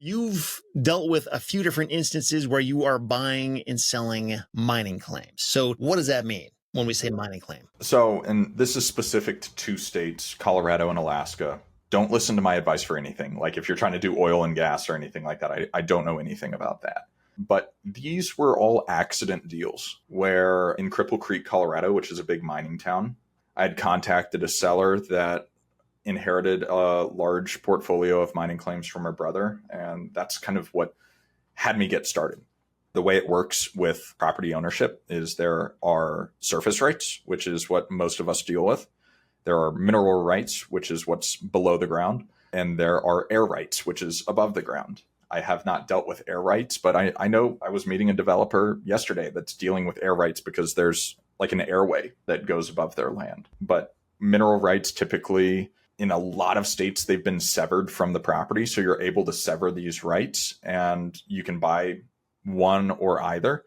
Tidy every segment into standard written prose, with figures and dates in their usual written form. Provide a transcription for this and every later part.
You've dealt with a few different instances where you are buying and selling mining claims. So what does that mean when we say mining claim? So, and this is specific to two states, Colorado and Alaska. Don't listen to my advice for anything. Like if you're trying to do oil and gas or anything like that, I don't know anything about that. But these were all accident deals where in Cripple Creek, Colorado, which is a big mining town, I had contacted a seller that inherited a large portfolio of mining claims from her brother. And that's kind of what had me get started. The way it works with property ownership is there are surface rights, which is what most of us deal with. There are mineral rights, which is what's below the ground. And there are air rights, which is above the ground. I have not dealt with air rights, but I know I was meeting a developer yesterday that's dealing with air rights because there's like an airway that goes above their land. But mineral rights typically, in a lot of states, they've been severed from the property. So you're able to sever these rights and you can buy one or either.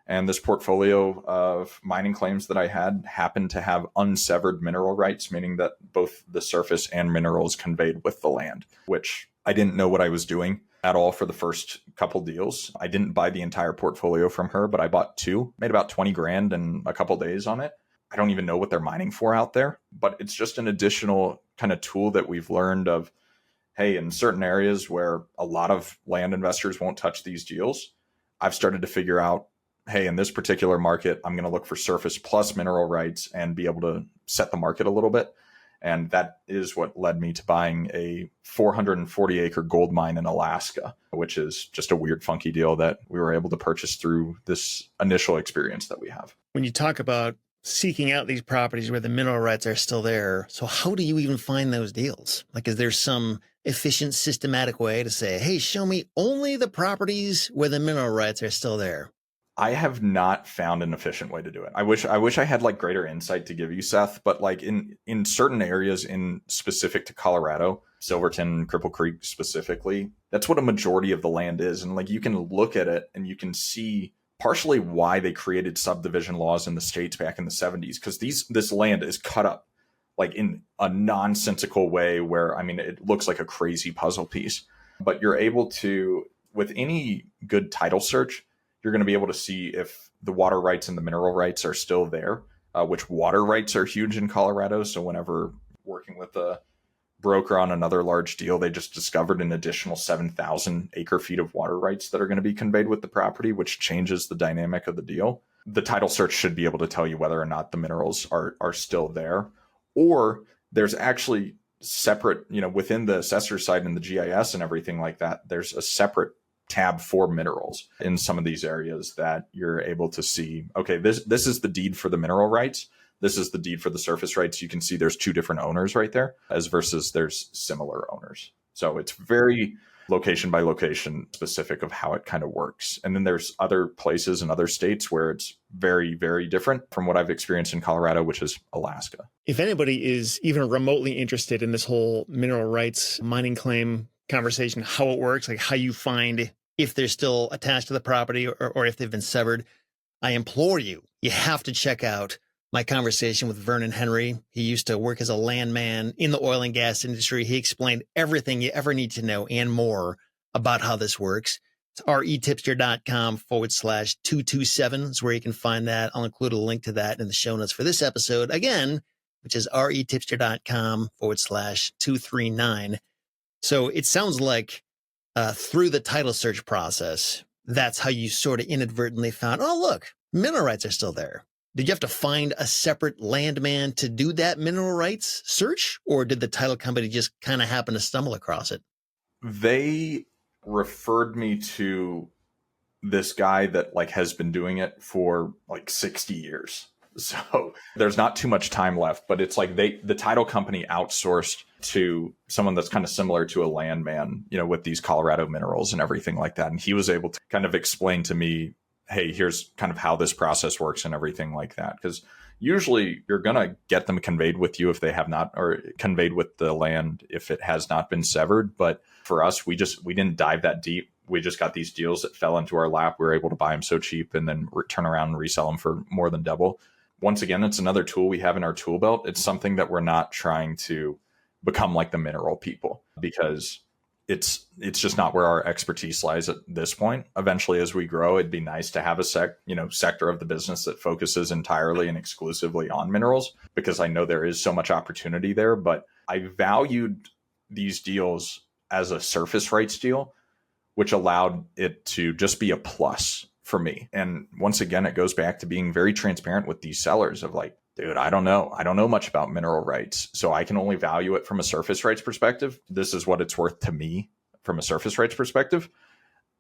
And this portfolio of mining claims that I had happened to have unsevered mineral rights, meaning that both the surface and minerals conveyed with the land, which I didn't know what I was doing at all for the first couple deals. I didn't buy the entire portfolio from her, but I bought two, made about 20 grand in a couple days on it. I don't even know what they're mining for out there, but it's just an additional kind of tool that we've learned of, hey, in certain areas where a lot of land investors won't touch these deals, I've started to figure out, hey, in this particular market, I'm going to look for surface plus mineral rights and be able to set the market a little bit. And that is what led me to buying a 440 acre gold mine in Alaska, which is just a weird, funky deal that we were able to purchase through this initial experience that we have. When you talk about seeking out these properties where the mineral rights are still there, so how do you even find those deals? Like, is there some efficient, systematic way to say, hey, show me only the properties where the mineral rights are still there? I have not found an efficient way to do it. I wish I had like greater insight to give you, Seth, but like in certain areas in specific to Colorado, Silverton, Cripple Creek specifically, that's what a majority of the land is. And like you can look at it and you can see partially why they created subdivision laws in the states back in the 70s, because this land is cut up like in a nonsensical way where, I mean, it looks like a crazy puzzle piece. But you're able to, with any good title search, you're going to be able to see if the water rights and the mineral rights are still there, which water rights are huge in Colorado. So whenever working with a broker on another large deal, they just discovered an additional 7,000 acre feet of water rights that are going to be conveyed with the property, which changes the dynamic of the deal. The title search should be able to tell you whether or not the minerals are still there, or there's actually separate, within the assessor side and the GIS and everything like that, there's a separate tab for minerals in some of these areas that you're able to see, okay, this is the deed for the mineral rights. This is the deed for the surface rights. You can see there's two different owners right there, as versus there's similar owners. So it's very location by location specific of how it kind of works. And then there's other places in other states where it's very, very different from what I've experienced in Colorado, which is Alaska. If anybody is even remotely interested in this whole mineral rights mining claim conversation, how it works, like how you find if they're still attached to the property or if they've been severed, I implore you have to check out my conversation with Vernon Henry. He used to work as a landman in the oil and gas industry. He explained everything you ever need to know and more about how this works. It's REtipster.com/227 is where you can find that. I'll include a link to that in the show notes for this episode again, which is REtipster.com/239. So it sounds like through the title search process, that's how you sort of inadvertently found, oh, look, mineral rights are still there. Did you have to find a separate landman to do that mineral rights search? Or did the title company just kind of happen to stumble across it? They referred me to this guy that like has been doing it for like 60 years. So there's not too much time left, but it's like the title company outsourced to someone that's kind of similar to a landman, with these Colorado minerals and everything like that. And he was able to kind of explain to me, hey, here's kind of how this process works and everything like that. Because usually you're going to get them conveyed with you if they have not, or conveyed with the land if it has not been severed. But for us, we didn't dive that deep. We just got these deals that fell into our lap. We were able to buy them so cheap and then turn around and resell them for more than double. Once again, it's another tool we have in our tool belt. It's something that we're not trying to become like the mineral people, because it's just not where our expertise lies at this point. Eventually, as we grow, it'd be nice to have a sector of the business that focuses entirely and exclusively on minerals, because I know there is so much opportunity there. But I valued these deals as a surface rights deal, which allowed it to just be a plus for me. And once again, it goes back to being very transparent with these sellers of like, dude, I don't know much about mineral rights, so I can only value it from a surface rights perspective. This is what it's worth to me from a surface rights perspective.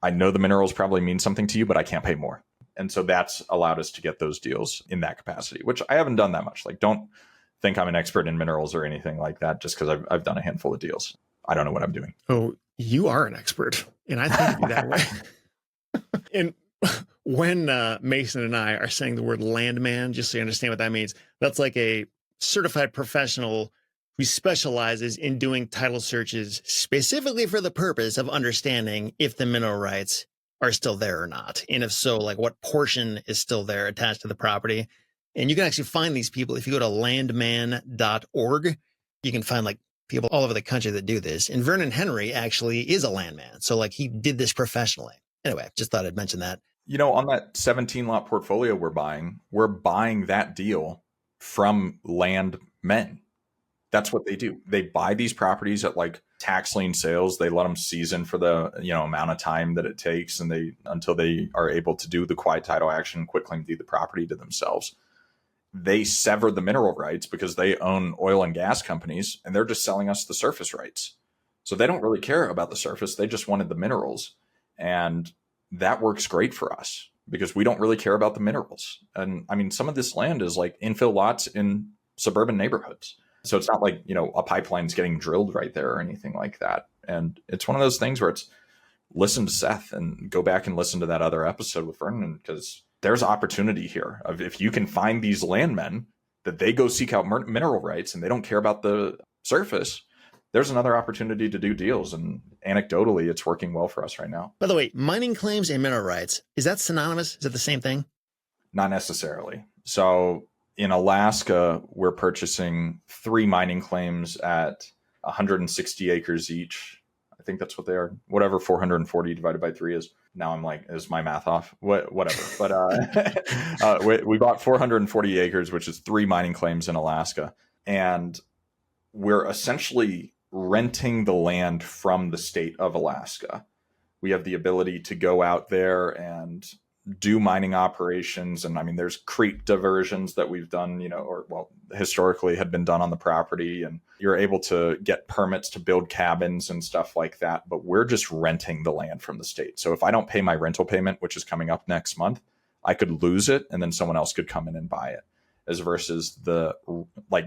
I know the minerals probably mean something to you, but I can't pay more. And so that's allowed us to get those deals in that capacity, which I haven't done that much. Like, don't think I'm an expert in minerals or anything like that just because I've done a handful of deals. I don't know what I'm doing. Oh, you are an expert, and I think of you that way. And when Mason and I are saying the word landman, just so you understand what that means, that's like a certified professional who specializes in doing title searches specifically for the purpose of understanding if the mineral rights are still there or not. And if so, like what portion is still there attached to the property. And you can actually find these people if you go to landman.org. You can find like people all over the country that do this. And Vernon Henry actually is a landman. So like he did this professionally. Anyway, just thought I'd mention that. On that 17 lot portfolio we're buying that deal from landmen. That's what they do. They buy these properties at like tax lien sales. They let them season for the amount of time that it takes, and until they are able to do the quiet title action, quitclaim deed the property to themselves. They sever the mineral rights because they own oil and gas companies, and they're just selling us the surface rights. So they don't really care about the surface. They just wanted the minerals. And that works great for us because we don't really care about the minerals. And I mean, some of this land is like infill lots in suburban neighborhoods. So it's not like, a pipeline's getting drilled right there or anything like that. And it's one of those things where it's listen to Seth and go back and listen to that other episode with Vernon, because there's opportunity here of if you can find these landmen that they go seek out mineral rights and they don't care about the surface, there's another opportunity to do deals. And anecdotally, it's working well for us right now. By the way, mining claims and mineral rights, is that synonymous? Is that the same thing? Not necessarily. So in Alaska, we're purchasing 3 mining claims at 160 acres each. I think that's what they are. Whatever 440 divided by 3 is. Now I'm like, is my math off? Whatever. But we bought 440 acres, which is 3 mining claims in Alaska. And we're essentially renting the land from the state of Alaska. We have the ability to go out there and do mining operations. And I mean, there's creek diversions that we've done, historically had been done on the property, and you're able to get permits to build cabins and stuff like that. But we're just renting the land from the state. So if I don't pay my rental payment, which is coming up next month, I could lose it and then someone else could come in and buy it. As versus the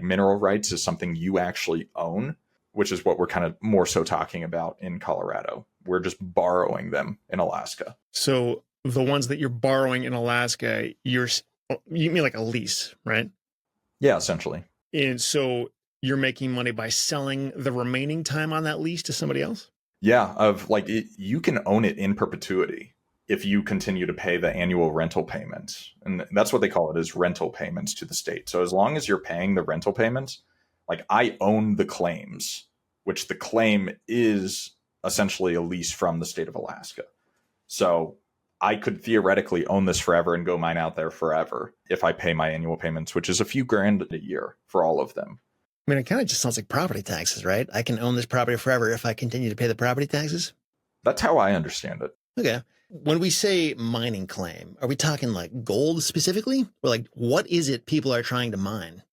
mineral rights is something you actually own, which is what we're kind of more so talking about in Colorado. We're just borrowing them in Alaska. So the ones that you're borrowing in Alaska, you mean like a lease, right? Yeah, essentially. And so you're making money by selling the remaining time on that lease to somebody else? Yeah, you can own it in perpetuity if you continue to pay the annual rental payments. And that's what they call it, is rental payments to the state. So as long as you're paying the rental payments, like I own the claims, which the claim is essentially a lease from the state of Alaska. So I could theoretically own this forever and go mine out there forever if I pay my annual payments, which is a few grand a year for all of them. I mean, it kind of just sounds like property taxes, right? I can own this property forever if I continue to pay the property taxes. That's how I understand it. Okay. When we say mining claim, are we talking like gold specifically? Or like, what is it people are trying to mine?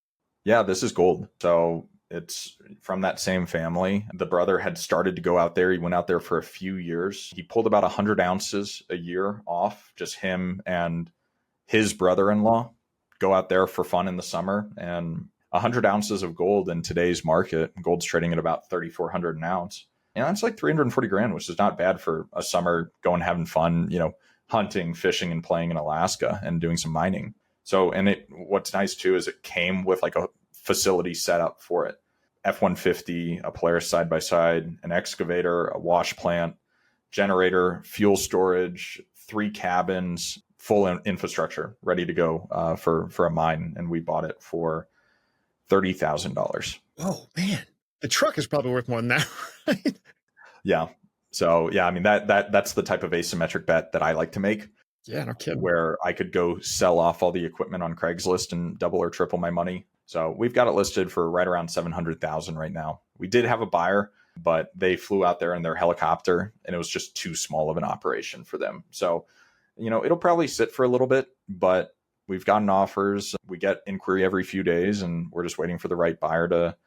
Yeah, this is gold. So it's from that same family. The brother had started to go out there. He went out there for a few years. He pulled about 100 ounces a year off, just him and his brother-in-law go out there for fun in the summer. And 100 ounces of gold in today's market, gold's trading at about 3,400 an ounce. It's like 340 grand, which is not bad for a summer going, having fun, hunting, fishing, and playing in Alaska and doing some mining. So, what's nice too, is it came with like a facility set up for it. F-150, a Polaris side-by-side, an excavator, a wash plant, generator, fuel storage, 3 cabins, full infrastructure ready to go for a mine. And we bought it for $30,000. Oh, man. The truck is probably worth more than that, right? Yeah. So yeah, I mean that's the type of asymmetric bet that I like to make, Yeah, no kidding. where I could go sell off all the equipment on Craigslist and double or triple my money. So we've got it listed for right around 700,000 right now. We did have a buyer, but they flew out there in their helicopter and it was just too small of an operation for them. So, it'll probably sit for a little bit, but we've gotten offers. We get inquiry every few days and we're just waiting for the right buyer to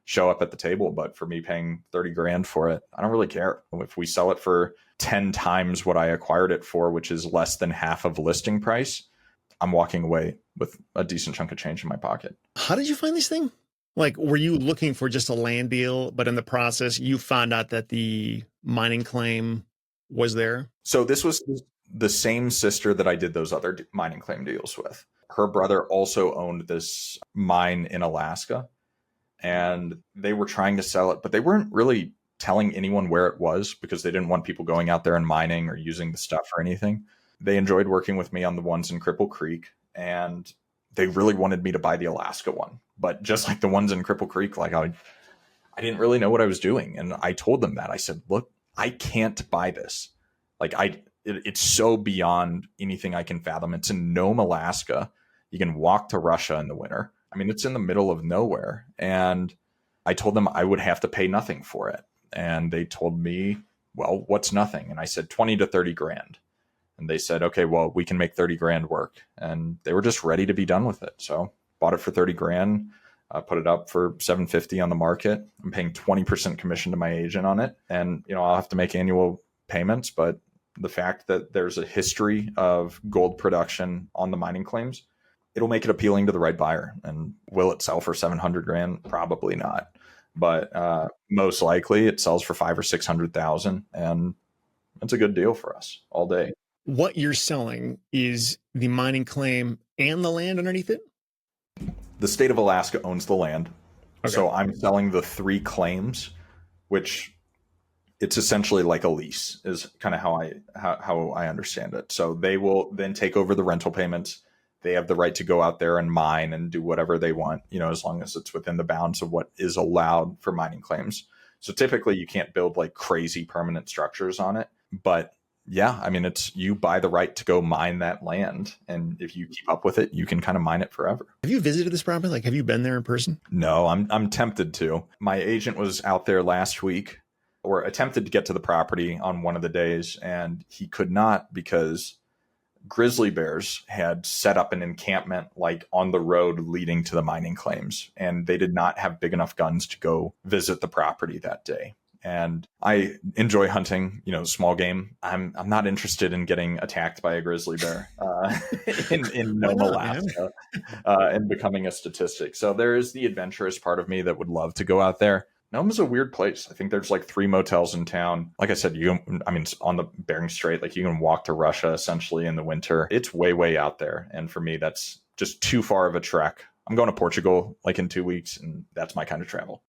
show up at the table. But for me paying 30 grand for it, I don't really care. If we sell it for 10 times what I acquired it for, which is less than half of listing price, I'm walking away with a decent chunk of change in my pocket. How did you find this thing? Like, were you looking for just a land deal, but in the process, you found out that the mining claim was there? So this was the same sister that I did those other mining claim deals with. Her brother also owned this mine in Alaska, and they were trying to sell it, but they weren't really telling anyone where it was because they didn't want people going out there and mining or using the stuff or anything. They enjoyed working with me on the ones in Cripple Creek, and they really wanted me to buy the Alaska one. But just like the ones in Cripple Creek, like I didn't really know what I was doing. And I told them that. I said, look, I can't buy this. Like it's so beyond anything I can fathom. It's in Nome, Alaska. You can walk to Russia in the winter. I mean, it's in the middle of nowhere. And I told them I would have to pay nothing for it. And they told me, well, what's nothing? And I said 20 to 30 grand. And they said, okay, well, we can make 30 grand work. And they were just ready to be done with it. So bought it for 30 grand, put it up for 750 on the market. I'm paying 20% commission to my agent on it. And, I'll have to make annual payments. But the fact that there's a history of gold production on the mining claims, it'll make it appealing to the right buyer. And will it sell for 700 grand? Probably not. But most likely it sells for 500,000 or 600,000. And it's a good deal for us all day. What you're selling is the mining claim and the land underneath it? The state of Alaska owns the land. Okay. So I'm selling the 3 claims, which it's essentially like a lease is kind of how I understand it. So they will then take over the rental payments. They have the right to go out there and mine and do whatever they want, as long as it's within the bounds of what is allowed for mining claims. So typically you can't build like crazy permanent structures on it, but yeah, I mean, you buy the right to go mine that land. And if you keep up with it, you can kind of mine it forever. Have you visited this property? Like, have you been there in person? No, I'm tempted to. My agent was out there last week, or attempted to get to the property on one of the days, and he could not because grizzly bears had set up an encampment like on the road leading to the mining claims. And they did not have big enough guns to go visit the property that day. And I enjoy hunting, small game. I'm not interested in getting attacked by a grizzly bear in Nome, Alaska, and becoming a statistic. So there is the adventurous part of me that would love to go out there. Nome is a weird place. I think there's like 3 motels in town. Like I said, it's on the Bering Strait. Like you can walk to Russia essentially in the winter. It's way, way out there. And for me, that's just too far of a trek. I'm going to Portugal like in 2 weeks, and that's my kind of travel.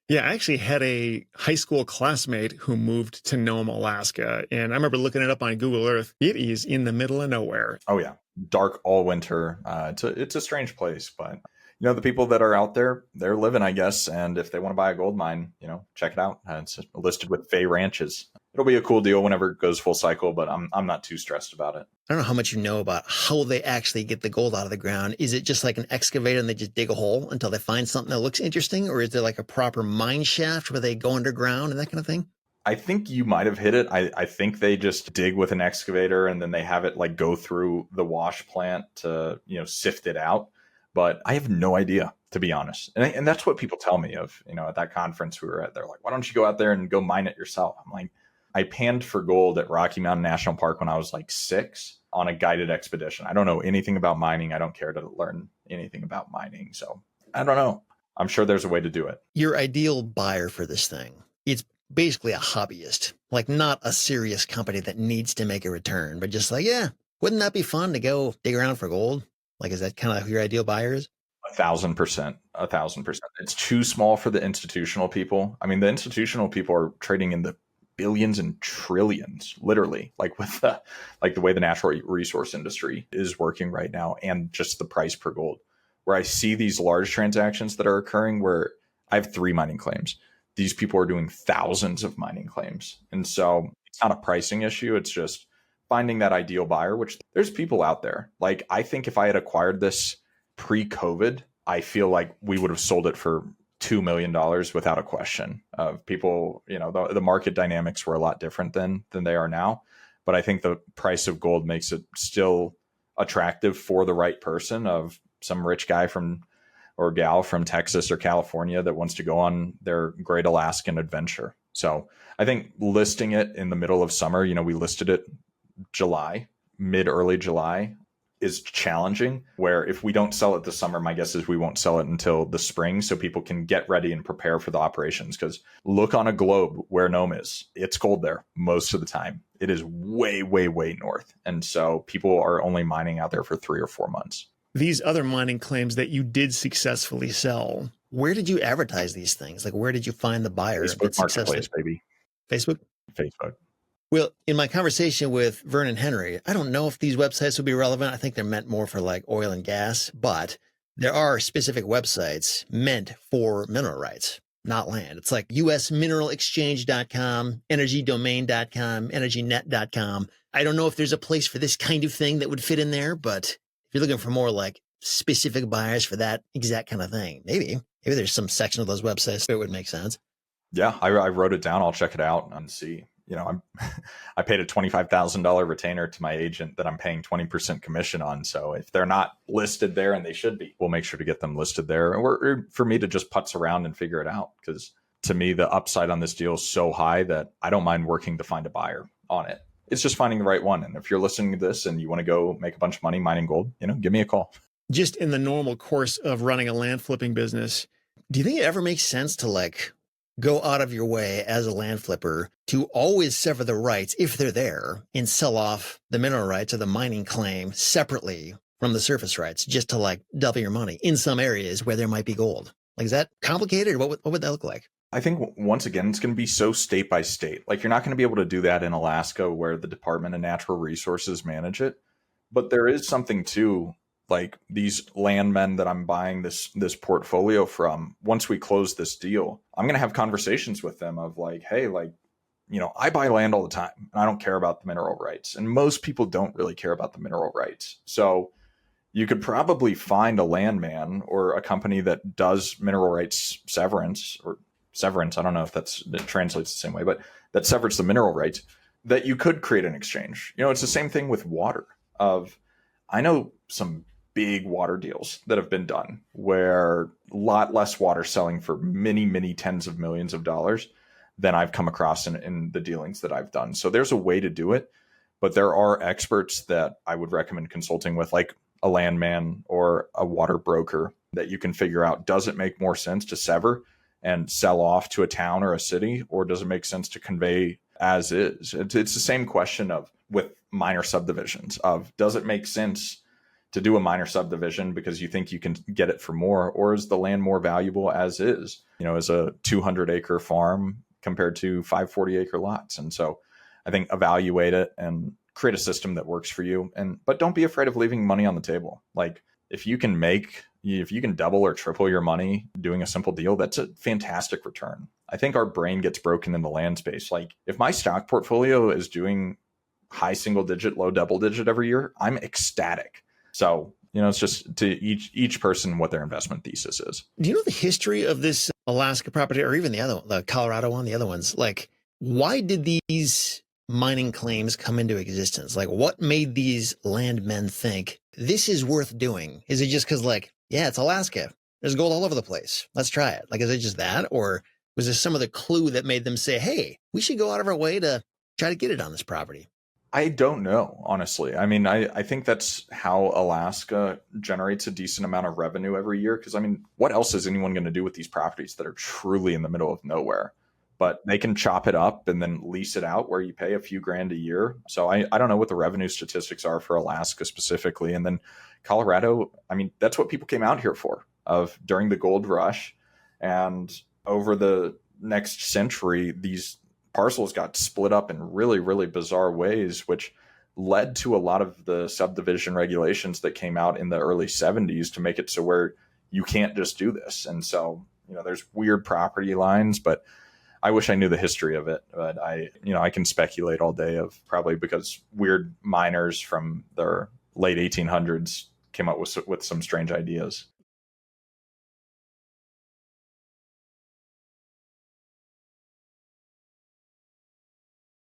Yeah, I actually had a high school classmate who moved to Nome, Alaska. And I remember looking it up on Google Earth. It is in the middle of nowhere. Oh, yeah. Dark all winter. It's a strange place, but the people that are out there, they're living, I guess. And if they want to buy a gold mine, check it out. It's listed with Fay Ranches. It'll be a cool deal whenever it goes full cycle, but I'm not too stressed about it. I don't know how much you know about how they actually get the gold out of the ground. Is it just like an excavator and they just dig a hole until they find something that looks interesting? Or is there like a proper mine shaft where they go underground and that kind of thing? I think you might have hit it. I think they just dig with an excavator and then they have it like go through the wash plant to, sift it out. But I have no idea, to be honest. And that's what people tell me of, at that conference we were at. They're like, why don't you go out there and go mine it yourself? I'm like, I panned for gold at Rocky Mountain National Park when I was like 6 on a guided expedition. I don't know anything about mining. I don't care to learn anything about mining. So I don't know. I'm sure there's a way to do it. Your ideal buyer for this thing, it's basically a hobbyist, like not a serious company that needs to make a return, but just like, yeah, wouldn't that be fun to go dig around for gold? Like, is that kind of who your ideal buyer is? 1,000%. 1,000%. It's too small for the institutional people. I mean, the institutional people are trading in the billions and trillions, literally, like with the way the natural resource industry is working right now, and just the price per gold. Where I see these large transactions that are occurring, where I have 3 mining claims. these people are doing thousands of mining claims. And so it's not a pricing issue. It's just finding that ideal buyer, which there's people out there. Like, I think if I had acquired this pre-COVID, I feel like we would have sold it for $2 million without a question. Of people, the market dynamics were a lot different than they are now. But I think the price of gold makes it still attractive for the right person, of some rich guy or gal from Texas or California that wants to go on their great Alaskan adventure. So I think listing it in the middle of summer, we listed it early July, is challenging, where if we don't sell it this summer, my guess is we won't sell it until the spring, so people can get ready and prepare for the operations. Because look on a globe where Nome is. It's cold there most of the time. It is way, way, way north. And so people are only mining out there for 3 or 4 months. These other mining claims that you did successfully sell, where did you advertise these things? Like, where did you find the buyer? Facebook Marketplace, baby. Facebook? Facebook. Well, in my conversation with Vernon Henry, I don't know if these websites would be relevant. I think they're meant more for like oil and gas, but there are specific websites meant for mineral rights, not land. It's like usmineralexchange.com, energydomain.com, energynet.com. I don't know if there's a place for this kind of thing that would fit in there, but if you're looking for more like specific buyers for that exact kind of thing, maybe there's some section of those websites that would make sense. Yeah, I wrote it down. I'll check it out and see. I paid a $25,000 retainer to my agent that I'm paying 20% commission on. So if they're not listed there, and they should be, we'll make sure to get them listed there. Or for me to just putz around and figure it out. Because to me, the upside on this deal is so high that I don't mind working to find a buyer on it. It's just finding the right one. And if you're listening to this and you want to go make a bunch of money mining gold, give me a call. Just in the normal course of running a land flipping business, do you think it ever makes sense to like go out of your way as a land flipper to always sever the rights if they're there and sell off the mineral rights or the mining claim separately from the surface rights, just to like double your money in some areas where there might be gold? Like, is that complicated? Or what would that look like? I think once again, it's going to be so state by state. Like, you're not going to be able to do that in Alaska, where the Department of Natural Resources manage it. But there is something to, like, these landmen that I'm buying this portfolio from. Once we close this deal, I'm going to have conversations with them of like, hey, like, I buy land all the time and I don't care about the mineral rights. And most people don't really care about the mineral rights. So you could probably find a landman or a company that does mineral rights severance. I don't know if it translates the same way, but that severs the mineral rights, that you could create an exchange. It's the same thing with water. I know some big water deals that have been done where a lot less water selling for many, many tens of millions of dollars than I've come across in the dealings that I've done. So there's a way to do it, but there are experts that I would recommend consulting with, like a landman or a water broker, that you can figure out, does it make more sense to sever and sell off to a town or a city, or does it make sense to convey as is? It's the same question with minor subdivisions of, does it make sense to do a minor subdivision because you think you can get it for more, or is the land more valuable as is, as a 200-acre farm compared to 540-acre lots? And so I think evaluate it and create a system that works for you. But don't be afraid of leaving money on the table. Like, if you can double or triple your money doing a simple deal, that's a fantastic return. I think our brain gets broken in the land space. Like, if my stock portfolio is doing high single digit, low double digit every year, I'm ecstatic. So, it's just to each person what their investment thesis is. Do you know the history of this Alaska property, or even the Colorado one, the other ones? Like, why did these mining claims come into existence? Like, what made these landmen think this is worth doing? Is it just because, like, yeah, it's Alaska, there's gold all over the place, let's try it? Like, is it just that? Or was there some of the clue that made them say, hey, we should go out of our way to try to get it on this property? I don't know, honestly. I mean, I think that's how Alaska generates a decent amount of revenue every year. Because, I mean, what else is anyone going to do with these properties that are truly in the middle of nowhere? But they can chop it up and then lease it out where you pay a few grand a year. So I don't know what the revenue statistics are for Alaska specifically. And then Colorado, I mean, that's what people came out here for, during the gold rush. And over the next century, these parcels got split up in really, really bizarre ways, which led to a lot of the subdivision regulations that came out in the early 70s to make it so where you can't just do this. And so, there's weird property lines, but I wish I knew the history of it, but I can speculate all day of probably because weird miners from the late 1800s came up with some strange ideas.